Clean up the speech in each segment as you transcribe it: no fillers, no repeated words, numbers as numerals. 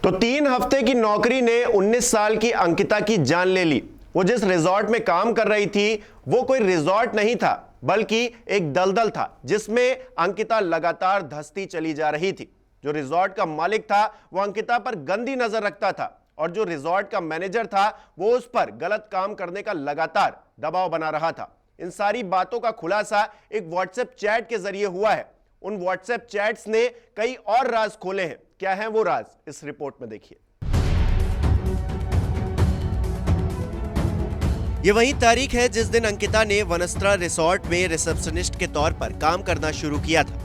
तो 3 हफ्ते की नौकरी ने 19 साल की अंकिता की जान ले ली। वो जिस रिजॉर्ट में काम कर रही थी वो कोई रिजॉर्ट नहीं था, बल्कि एक दलदल था जिसमें अंकिता लगातार धंसती चली जा रही थी। जो रिजॉर्ट का मालिक था वो अंकिता पर गंदी नजर रखता था और जो रिजॉर्ट का मैनेजर था वो उस पर गलत काम करने का लगातार दबाव बना रहा था। इन सारी बातों का खुलासा एक व्हाट्सएप चैट के जरिए हुआ है। उन व्हाट्सएप चैट्स ने कई और राज खोले हैं। क्या है वो राज, इस रिपोर्ट में देखिए। ये वही तारीख है जिस दिन अंकिता ने वनस्त्रा रिसोर्ट में रिसेप्शनिस्ट के तौर पर काम करना शुरू किया था।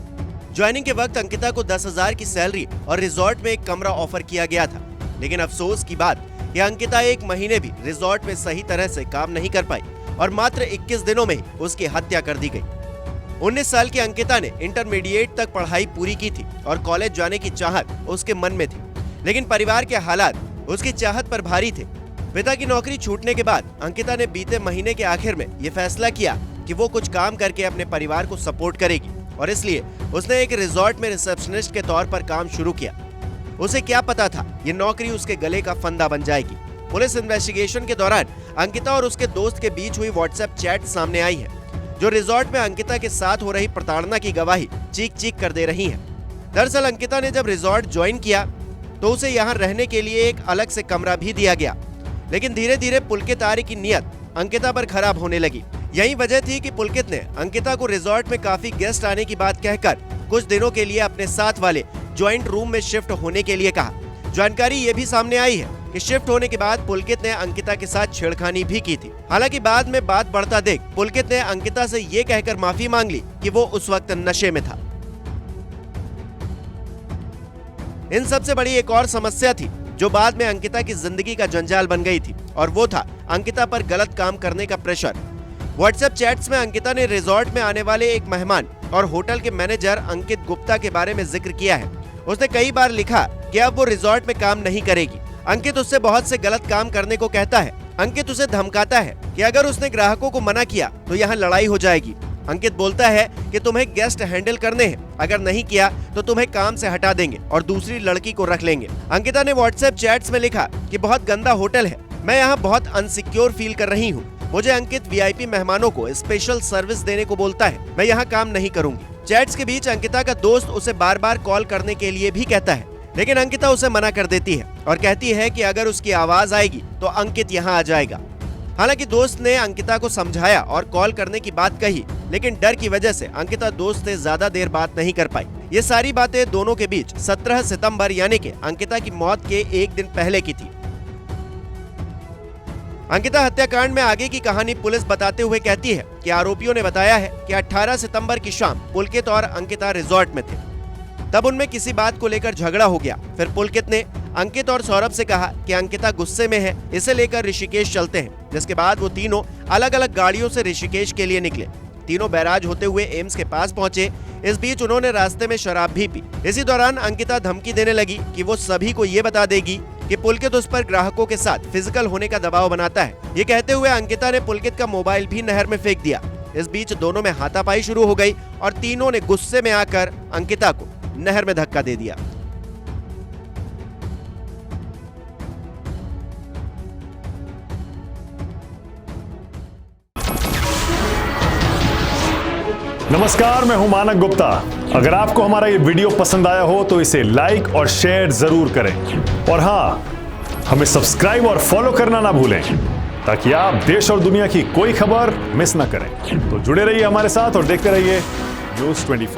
ज्वाइनिंग के वक्त अंकिता को 10,000 की सैलरी और रिसोर्ट में एक कमरा ऑफर किया गया था, लेकिन अफसोस की बात यह अंकिता 1 महीने भी रिसोर्ट में सही तरह से काम नहीं कर पाई और मात्र 21 दिनों में ही उसकी हत्या कर दी गई। 19 साल की अंकिता ने इंटरमीडिएट तक पढ़ाई पूरी की थी और कॉलेज जाने की चाहत उसके मन में थी, लेकिन परिवार के हालात उसकी चाहत पर भारी थे। पिता की नौकरी छूटने के बाद अंकिता ने बीते महीने के आखिर में यह फैसला किया कि वो कुछ काम करके अपने परिवार को सपोर्ट करेगी और इसलिए उसने एक रिसोर्ट में रिसेप्शनिस्ट के तौर पर काम शुरू किया। उसे क्या पता था ये नौकरी उसके गले का फंदा बन जाएगी। पुलिस इन्वेस्टिगेशन के दौरान अंकिता और उसके दोस्त के बीच हुई व्हाट्सएप चैट सामने आई है, जो रिसोर्ट में अंकिता के साथ हो रही प्रताड़ना की गवाही चीख चीख कर दे रही है। दरअसल अंकिता ने जब रिसोर्ट ज्वाइन किया तो उसे यहाँ रहने के लिए एक अलग से कमरा भी दिया गया, लेकिन धीरे धीरे पुलकित आर्य की नियत अंकिता पर खराब होने लगी। यही वजह थी कि पुलकित ने अंकिता को रिसोर्ट में काफी गेस्ट आने की बात कहकर कुछ दिनों के लिए अपने साथ वाले ज्वाइंट रूम में शिफ्ट होने के लिए कहा। जानकारी ये भी सामने आई है कि शिफ्ट होने के बाद पुलकित ने अंकिता के साथ छेड़खानी भी की थी। हालांकि बाद में बात बढ़ता देख पुलकित ने अंकिता से ये कहकर माफी मांग ली कि वो उस वक्त नशे में था। इन सबसे बड़ी एक और समस्या थी जो बाद में अंकिता की जिंदगी का जंजाल बन गई थी, और वो था अंकिता पर गलत काम करने का प्रेशर। व्हाट्सएप चैट्स में अंकिता ने रिसोर्ट में आने वाले एक मेहमान और होटल के मैनेजर अंकित गुप्ता के बारे में जिक्र किया है। उसने कई बार लिखा कि अब वो रिसोर्ट में काम नहीं करेगी। अंकित उससे बहुत से गलत काम करने को कहता है। अंकित उसे धमकाता है कि अगर उसने ग्राहकों को मना किया तो यहाँ लड़ाई हो जाएगी। अंकित बोलता है कि तुम्हें गेस्ट हैंडल करने हैं, अगर नहीं किया तो तुम्हें काम से हटा देंगे और दूसरी लड़की को रख लेंगे। अंकिता ने व्हाट्सएप चैट्स में लिखा कि बहुत गंदा होटल है, मैं यहाँ बहुत अनसिक्योर फील कर रही हूँ। मुझे अंकित वीआईपी मेहमानों को स्पेशल सर्विस देने को बोलता है, मैं यहाँ काम नहीं करूंगी। चैट्स के बीच अंकिता का दोस्त उसे बार बार कॉल करने के लिए भी कहता है, लेकिन अंकिता उसे मना कर देती है और कहती है कि अगर उसकी आवाज आएगी तो अंकित यहाँ आ जाएगा। हालांकि दोस्त ने अंकिता को समझाया और कॉल करने की बात कही, लेकिन डर की वजह से अंकिता दोस्त से ज्यादा देर बात नहीं कर पाई। ये सारी बातें दोनों के बीच 17 सितंबर यानी कि अंकिता की मौत के एक दिन पहले की थी। अंकिता हत्याकांड में आगे की कहानी पुलिस बताते हुए कहती है कि आरोपियों ने बताया है कि 18 सितंबर की शाम पुलकित और अंकिता रिसोर्ट में थे। तब उनमें किसी बात को लेकर झगड़ा हो गया। फिर पुलकित ने अंकित और सौरभ से कहा कि अंकिता गुस्से में है, इसे लेकर ऋषिकेश चलते हैं, जिसके बाद वो तीनों अलग अलग गाड़ियों से ऋषिकेश के लिए निकले। तीनों बैराज होते हुए एम्स के पास पहुंचे। इस बीच उन्होंने रास्ते में शराब भी पी। इसी दौरान अंकिता धमकी देने लगी कि वो सभी को ये बता देगी कि पुलकित उस पर ग्राहकों के साथ फिजिकल होने का दबाव बनाता है। ये कहते हुए अंकिता ने पुलकित का मोबाइल भी नहर में फेंक दिया। इस बीच दोनों में हाथापाई शुरू हो गई और तीनों ने गुस्से में आकर अंकिता को नहर में धक्का दे दिया। नमस्कार, मैं हूं मानक गुप्ता। अगर आपको हमारा ये वीडियो पसंद आया हो तो इसे लाइक और शेयर जरूर करें, और हां, हमें सब्सक्राइब और फॉलो करना ना भूलें ताकि आप देश और दुनिया की कोई खबर मिस ना करें। तो जुड़े रहिए हमारे साथ और देखते रहिए न्यूज़ 24।